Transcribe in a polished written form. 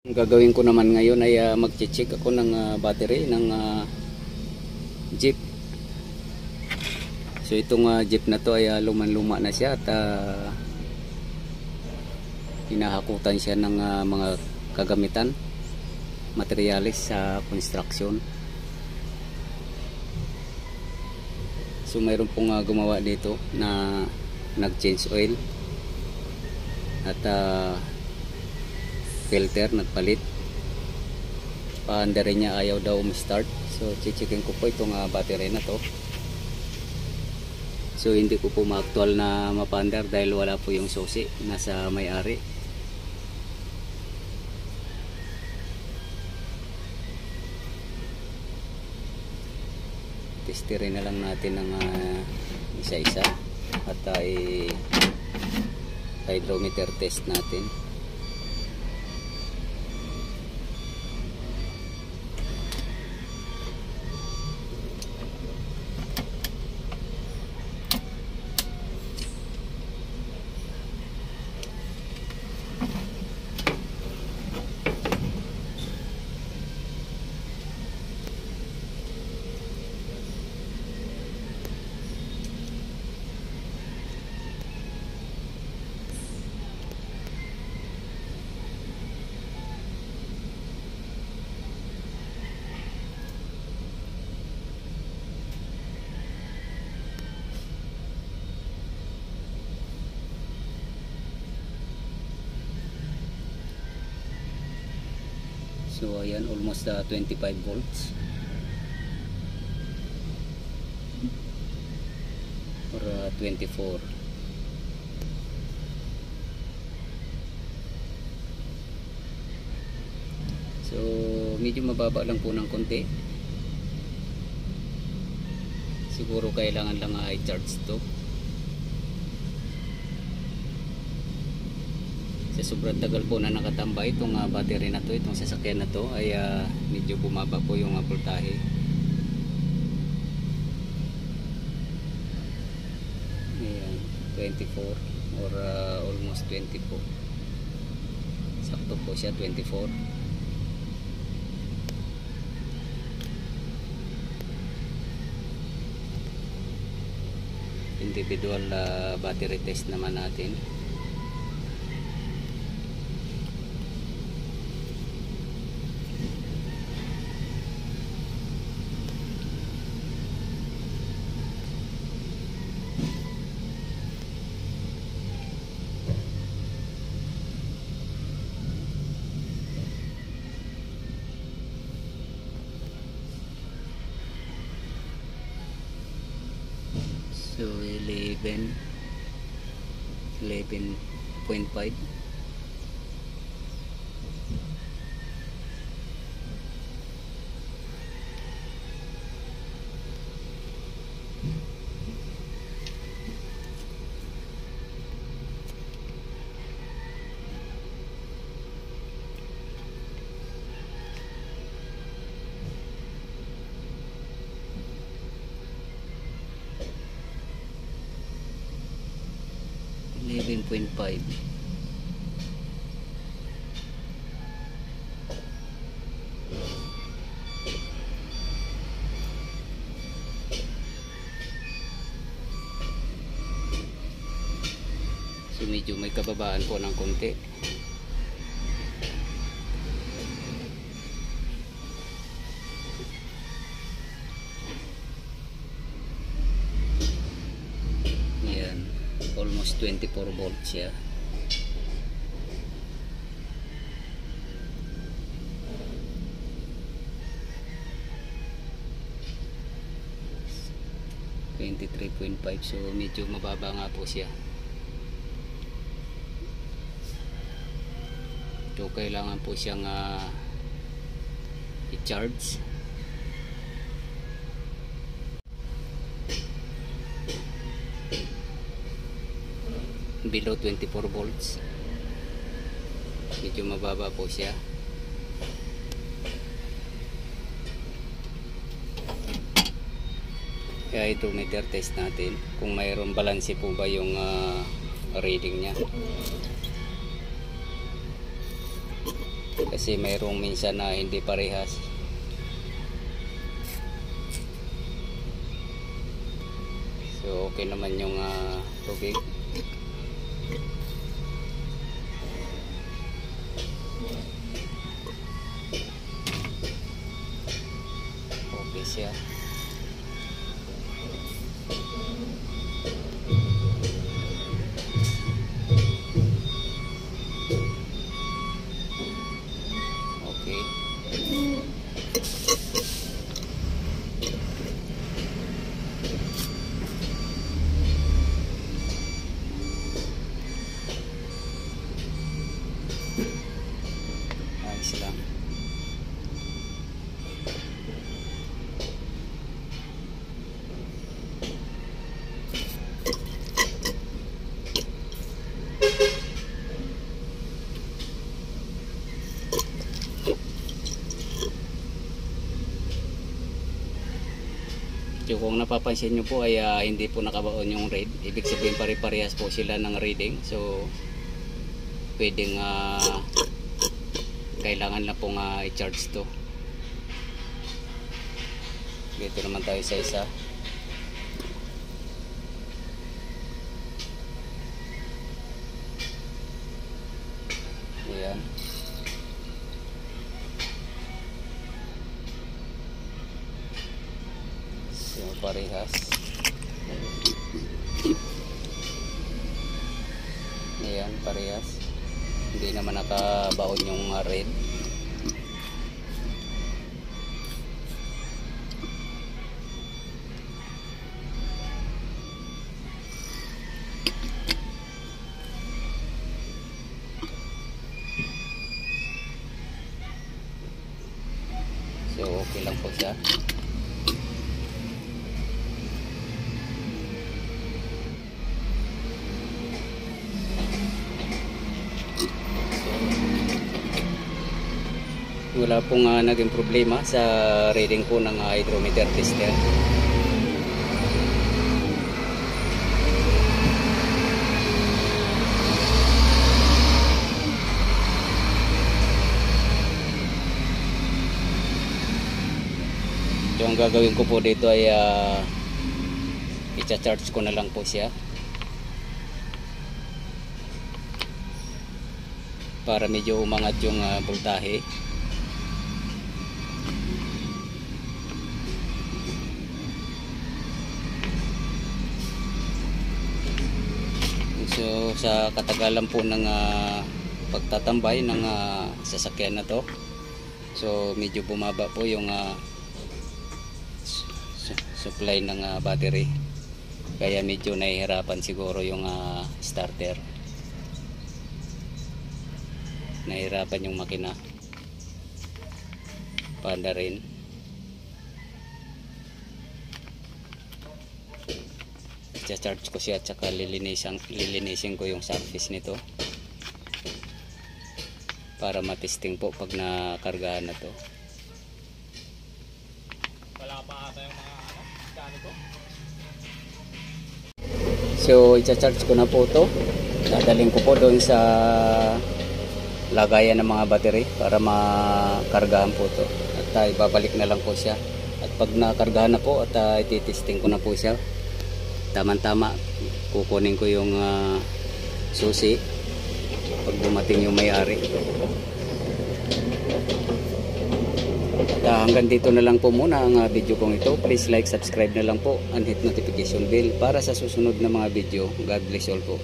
Ang gagawin ko naman ngayon ay mag-check ako ng battery ng Jeep. So itong Jeep na to ay luman-luma na siya at hinahakutan siya ng mga kagamitan, materialis sa construction. So mayroon pong gumawa dito na nag-change oil at filter nagpalit. Paandar niya ayaw daw start. So checkin ko po itong battery na to. So hindi ko po ma-actual na mapaandar dahil wala po yung susi, nasa may-ari. Testerin na lang natin ng isa-isa at hydrometer test natin. So ayan, almost 25 volts or 24. So medyo mababa lang po ng konti. Siguro kailangan lang i-charge to. Sa sobrang tagal po na nakatambay itong battery na to, itong sasakyan na to ay medyo bumaba po yung voltahe. Ayan, 24 or almost 20 po. Sakto po siya, 24. Individual battery test naman natin. So 11.5. So medyo may kababaan po ng konti. Yan, almost 24 volts siya. .5, so medyo mababa nga po siya. So kailangan po siyang i-charge. Below 24 volts. Medyo mababa po siya. Kaya ito meter test natin kung mayroong balance po ba yung reading niya. kasi mayroong minsan na hindi parehas. So okay naman yung tubig. Okay siya. Okay. Ayos lang. So kung napapansin nyo po ay hindi po nakabaon yung read. Ibig sabihin pare-parehas po sila ng reading. So pwedeng kailangan na pong i-charge to. Dito naman tayo sa isa. Ayan. So parehas. Ayan, parehas. Hindi naman nakabaon yung red. So okay lang po siya. Wala pong naging problema sa reading po ng hydrometer tester. So ang gagawin ko po dito ay i-charge ko na lang po siya para medyo umangat yung voltahe. So sa katagalan po ng pagtatambay ng sasakyan na to, so medyo bumaba po yung supply ng battery, kaya medyo nahihirapan siguro yung starter, nahihirapan yung makina, panda rin. I-charge ko siya at saka lilinisin ko yung surface nito para matesting po pag nakargahan na to. Wala pa ata yung mga mekaniko. So i-charge ko na po to. Dadalhin ko po doon sa lagayan ng mga battery para makargahan po to. At ibabalik na lang po siya. At pag nakargahan na po at ititesting ko na po siya, tama-tama kukunin ko yung susi pag dumating yung may-ari. Hanggang dito na lang po muna ang video kong ito. Please like, subscribe na lang po and hit notification bell para sa susunod na mga video. God bless all po.